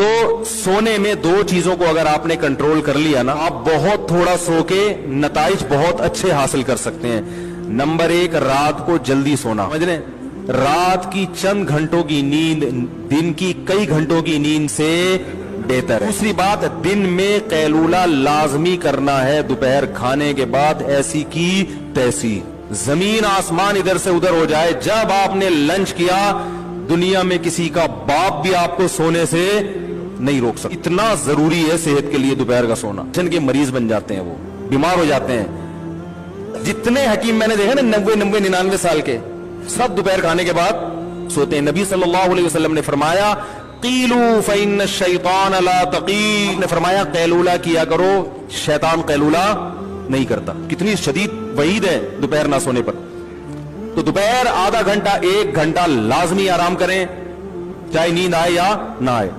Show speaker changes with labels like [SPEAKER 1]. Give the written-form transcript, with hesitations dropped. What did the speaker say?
[SPEAKER 1] तो सोने में दो चीजों को अगर आपने कंट्रोल कर लिया ना, आप बहुत थोड़ा सो के नताइज बहुत अच्छे हासिल कर सकते हैं। नंबर एक, रात को जल्दी सोना। समझ रहे, रात की चंद घंटों की नींद दिन की कई घंटों की नींद से बेहतर है। दूसरी बात, दिन में कैलूला लाजमी करना है। दोपहर खाने के बाद ऐसी की तैसी, जमीन आसमान इधर से उधर हो जाए, जब आपने लंच किया, दुनिया में किसी का बाप भी आपको सोने से नहीं रोक सकता। इतना जरूरी है सेहत के लिए दोपहर का सोना। टेंशन के मरीज बन जाते हैं, वो बीमार हो जाते हैं। जितने हकीम मैंने देखे ना 90 99 साल के, सब दोपहर खाने के बाद सोते हैं। नबी सल्लल्लाहु अलैहि वसल्लम ने फरमाया, कीलू फइन्न शैतान ला तकील, ने फरमाया कैलूला किया करो, शैतान कैलूला नहीं करता। कितनी शदीद वईद है दोपहर ना सोने पर। तो दोपहर आधा घंटा 1 घंटा लाजमी आराम करें, चाहे नींद आए या ना आए।